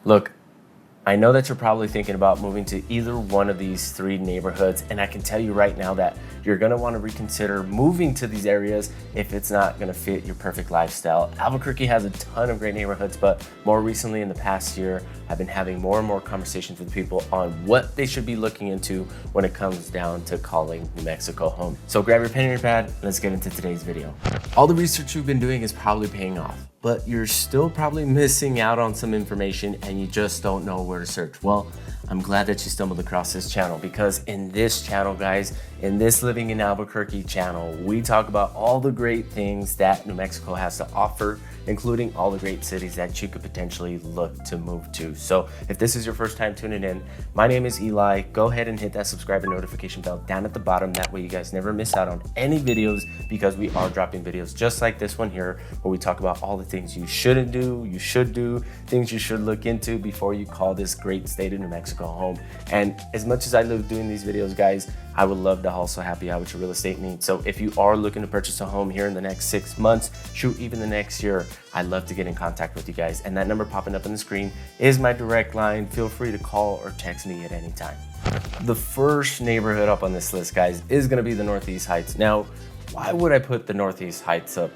Look, I know that you're probably thinking about moving to either one of these three neighborhoods, and I can tell you right now that you're gonna wanna reconsider moving to these areas if it's not gonna fit your perfect lifestyle. Albuquerque has a ton of great neighborhoods, but more recently in the past year, I've been having more and more conversations with people on what they should be looking into when it comes down to calling New Mexico home. So grab your pen and your pad, and let's get into today's video. All the research you've been doing is probably paying off, but you're still probably missing out on some information and you just don't know where to search. Well, I'm glad that you stumbled across this channel, because in this channel, guys, in this Living in Albuquerque channel, we talk about all the great things that New Mexico has to offer, including all the great cities that you could potentially look to move to. So if this is your first time tuning in, my name is Eli. Go ahead and hit that subscribe and notification bell down at the bottom. That way you guys never miss out on any videos, because we are dropping videos just like this one here, where we talk about all the things you shouldn't do, you should do, things you should look into before you call this great state of New Mexico home. And as much as I love doing these videos, guys, I would love to also help you out with your real estate needs. So if you are looking to purchase a home here in the next 6 months, shoot, even the next year, I'd love to get in contact with you guys. And that number popping up on the screen is my direct line. Feel free to call or text me at any time. The first neighborhood up on this list, guys, is gonna be the Northeast Heights. Now, why would I put the Northeast Heights up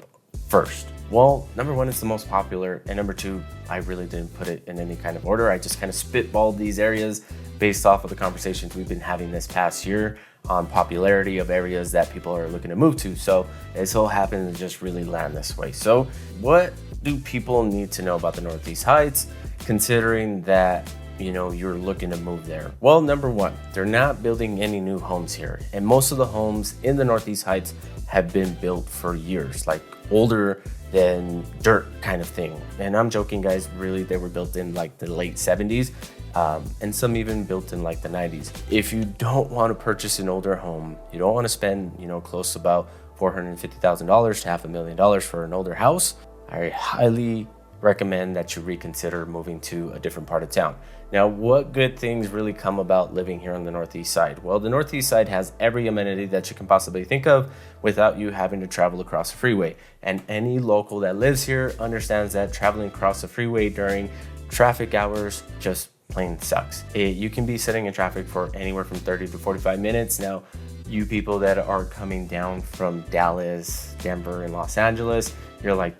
first? Well, number one, it's the most popular, and number two, I really didn't put it in any kind of order. I just kind of spitballed these areas based off of the conversations we've been having this past year on popularity of areas that people are looking to move to. So it so happened to just really land this way. So what do people need to know about the Northeast Heights, considering that you're looking to move there? Well, number one, they're not building any new homes here. And most of the homes in the Northeast Heights have been built for years, like older than dirt kind of thing. And I'm joking, guys, really, they were built in like the late 70s, and some even built in like the 90s. If you don't want to purchase an older home, you don't want to spend, close to about $450,000 to $500,000 for an older house, I highly recommend that you reconsider moving to a different part of town. Now, what good things really come about living here on the Northeast Side? Well, the Northeast Side has every amenity that you can possibly think of without you having to travel across the freeway. And any local that lives here understands that traveling across the freeway during traffic hours just plain sucks. You can be sitting in traffic for anywhere from 30 to 45 minutes. Now, you people that are coming down from Dallas, Denver, and Los Angeles, you're like,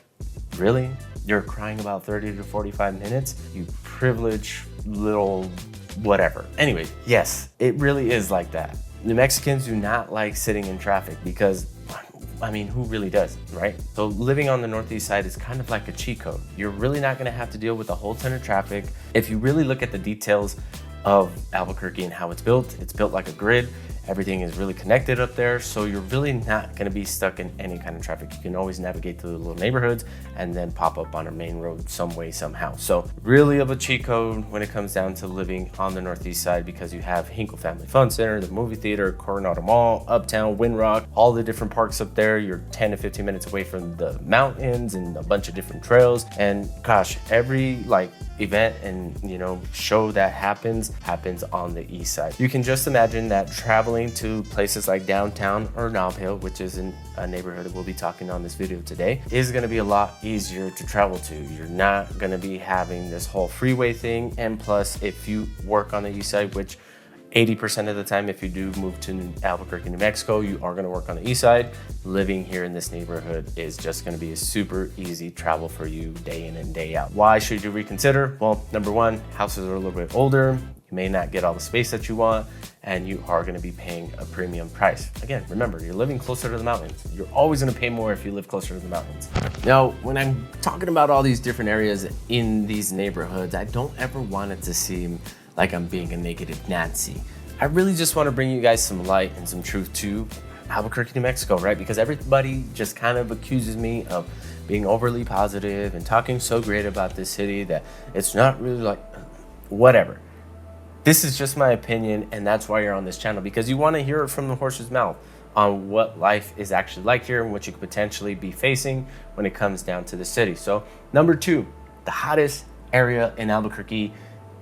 really? You're crying about 30 to 45 minutes? You privileged little whatever. Anyway, yes, it really is like that. New Mexicans do not like sitting in traffic because, who really does, right? So living on the Northeast Side is kind of like a cheat code. You're really not gonna have to deal with a whole ton of traffic. If you really look at the details of Albuquerque and how it's built like a grid. Everything is really connected up there, so you're really not going to be stuck in any kind of traffic. You can always navigate through the little neighborhoods and then pop up on a main road some way, somehow. So really of a cheat code when it comes down to living on the Northeast Side, because you have Hinkle Family Fun Center, the movie theater, Coronado Mall, Uptown, Windrock, all the different parks up there. You're 10 to 15 minutes away from the mountains and a bunch of different trails. And gosh, every event and show that happens on the east side. You can just imagine that traveling to places like downtown or Nob Hill, which is in a neighborhood that we'll be talking on this video today, is going to be a lot easier to travel to. You're not going to be having this whole freeway thing. And plus, if you work on the east side, which 80% of the time, if you do move to Albuquerque, New Mexico, you are going to work on the east side. Living here in this neighborhood is just going to be a super easy travel for you day in and day out. Why should you reconsider? Well, number one, houses are a little bit older. You may not get all the space that you want, and you are going to be paying a premium price. Again, remember, you're living closer to the mountains. You're always going to pay more if you live closer to the mountains. Now, when I'm talking about all these different areas in these neighborhoods, I don't ever want it to seem like I'm being a negative Nancy. I really just want to bring you guys some light and some truth to Albuquerque, New Mexico, right? Because everybody just kind of accuses me of being overly positive and talking so great about this city that it's not really whatever. This is just my opinion, and that's why you're on this channel, because you want to hear it from the horse's mouth on what life is actually like here and what you could potentially be facing when it comes down to the city. So number two, the hottest area in Albuquerque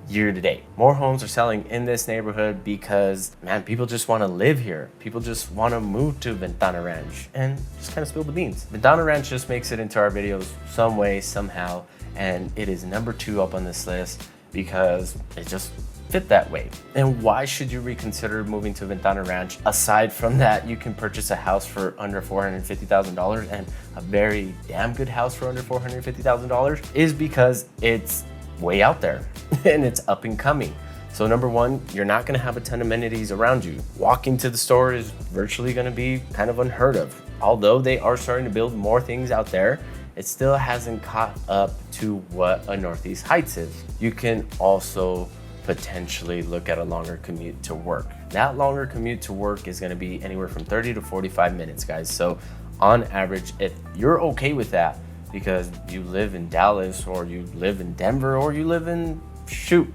year to date. More homes are selling in this neighborhood because, man, people just want to live here. People just want to move to Ventana Ranch and just kind of spill the beans. Ventana Ranch just makes it into our videos some way, somehow, and it is number 2 up on this list. because it just fit that way. And why should you reconsider moving to Ventana Ranch? Aside from that, you can purchase a house for under $450,000, and a very damn good house for under $450,000 is because it's way out there and it's up and coming. So number one, you're not gonna have a ton of amenities around you. Walking to the store is virtually gonna be kind of unheard of. Although they are starting to build more things out there, it still hasn't caught up to what a Northeast Heights is. You can also potentially look at a longer commute to work. That longer commute to work is gonna be anywhere from 30 to 45 minutes, guys. So on average, if you're okay with that, because you live in Dallas or you live in Denver or you live in,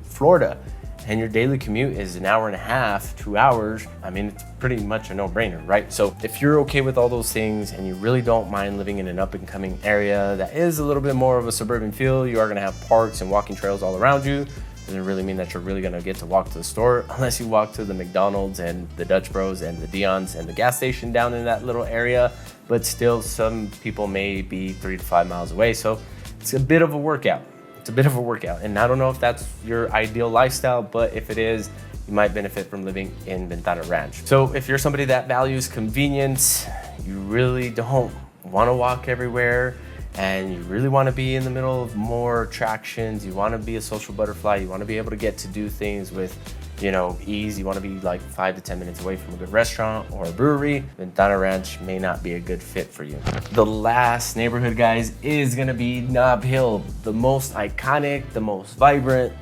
Florida, and your daily commute is an hour and a half, 2 hours, I mean, it's pretty much a no-brainer, right? So if you're okay with all those things and you really don't mind living in an up-and-coming area that is a little bit more of a suburban feel, you are gonna have parks and walking trails all around you. Doesn't really mean that you're really gonna get to walk to the store unless you walk to the McDonald's and the Dutch Bros and the Dion's and the gas station down in that little area. But still, some people may be 3 to 5 miles away. So it's a bit of a workout. And I don't know if that's your ideal lifestyle, but if it is, you might benefit from living in Ventana Ranch. So if you're somebody that values convenience, you really don't wanna walk everywhere, and you really want to be in the middle of more attractions, you want to be a social butterfly, you want to be able to get to do things with, ease, you want to be like 5 to 10 minutes away from a good restaurant or a brewery, Ventana Ranch may not be a good fit for you. The last neighborhood, guys, is going to be Nob Hill, the most iconic, the most vibrant,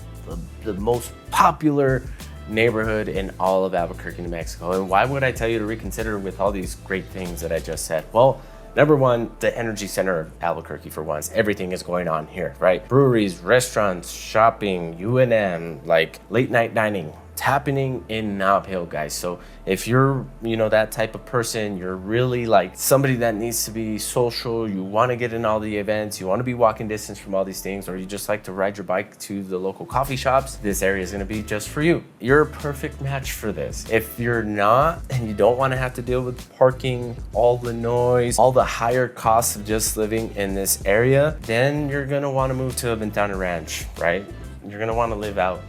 the most popular neighborhood in all of Albuquerque, New Mexico. And why would I tell you to reconsider with all these great things that I just said? Well, number one, the energy center of Albuquerque for once. Everything is going on here, right? Breweries, restaurants, shopping, UNM, like late night dining. It's happening in Nob Hill, guys. So if you're, that type of person, you're really like somebody that needs to be social, you want to get in all the events, you want to be walking distance from all these things, or you just like to ride your bike to the local coffee shops, this area is going to be just for you. You're a perfect match for this. If you're not, and you don't want to have to deal with parking, all the noise, all the higher costs of just living in this area, then you're going to want to move to Ventana Ranch, right? You're gonna wanna live out,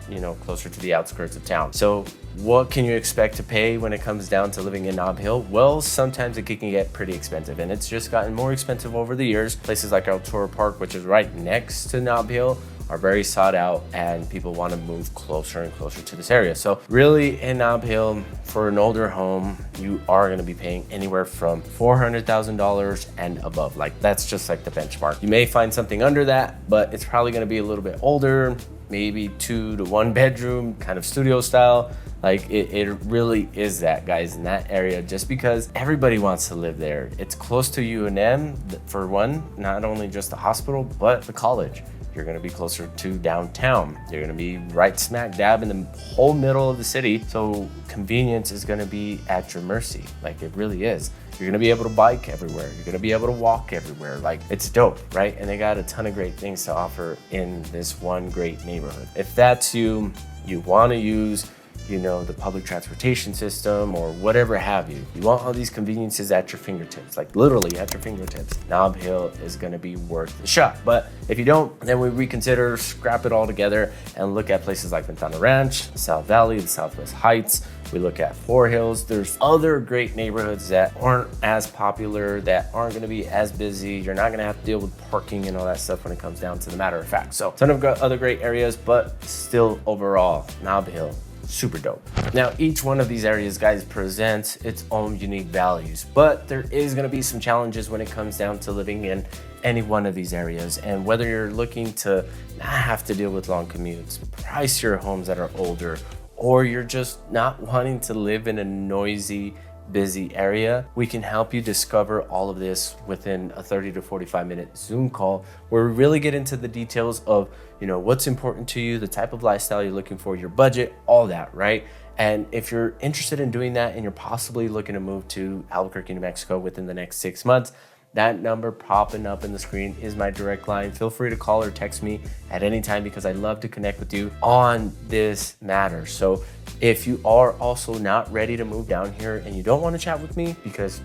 closer to the outskirts of town. So what can you expect to pay when it comes down to living in Nob Hill? Well, sometimes it can get pretty expensive, and it's just gotten more expensive over the years. Places like Altura Park, which is right next to Nob Hill, are very sought out, and people want to move closer and closer to this area. So really in Nob Hill, for an older home, you are going to be paying anywhere from $400,000 and above. Like, that's just like the benchmark. You may find something under that, but it's probably going to be a little bit older, maybe 2 to 1 bedroom, kind of studio style. Like it really is that, guys, in that area, just because everybody wants to live there. It's close to UNM for one, not only just the hospital, but the college. You're gonna be closer to downtown. You're gonna be right smack dab in the whole middle of the city. So convenience is gonna be at your mercy. Like, it really is. You're gonna be able to bike everywhere. You're gonna be able to walk everywhere. Like, it's dope, right? And they got a ton of great things to offer in this one great neighborhood. If that's you wanna use the public transportation system or whatever have you. You want all these conveniences at your fingertips, like literally at your fingertips. Nob Hill is gonna be worth the shot. But if you don't, then we reconsider, scrap it all together, and look at places like Ventana Ranch, the South Valley, the Southwest Heights. We look at Four Hills. There's other great neighborhoods that aren't as popular, that aren't gonna be as busy. You're not gonna have to deal with parking and all that stuff when it comes down to the matter of fact. So ton of other great areas, but still overall, Nob Hill, super dope. Now, each one of these areas, guys, presents its own unique values, but there is going to be some challenges when it comes down to living in any one of these areas. And whether you're looking to not have to deal with long commutes, pricier homes that are older, or you're just not wanting to live in a noisy, busy area, we can help you discover all of this within a 30 to 45 minute Zoom call, where we really get into the details of what's important to you, the type of lifestyle you're looking for, your budget, all that, right? And if you're interested in doing that and you're possibly looking to move to Albuquerque, New Mexico within the next 6 months, that number popping up in the screen is my direct line. Feel free to call or text me at any time, because I love to connect with you on this matter. So if you are also not ready to move down here and you don't want to chat with me because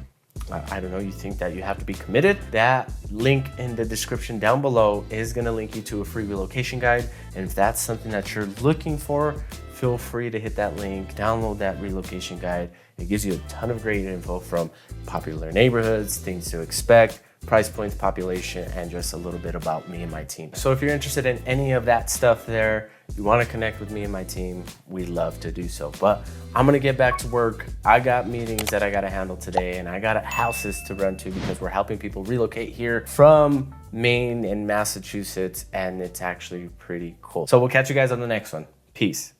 I don't know, you think that you have to be committed, that link in the description down below is gonna link you to a free relocation guide. And if that's something that you're looking for, feel free to hit that link, download that relocation guide. It gives you a ton of great info from popular neighborhoods, things to expect, price points, population, and just a little bit about me and my team. So if you're interested in any of that stuff there, you want to connect with me and my team, we love to do so. But I'm gonna get back to work. I got meetings that I gotta handle today, and I got houses to run to because we're helping people relocate here from Maine and Massachusetts, and it's actually pretty cool. So we'll catch you guys on the next one. Peace.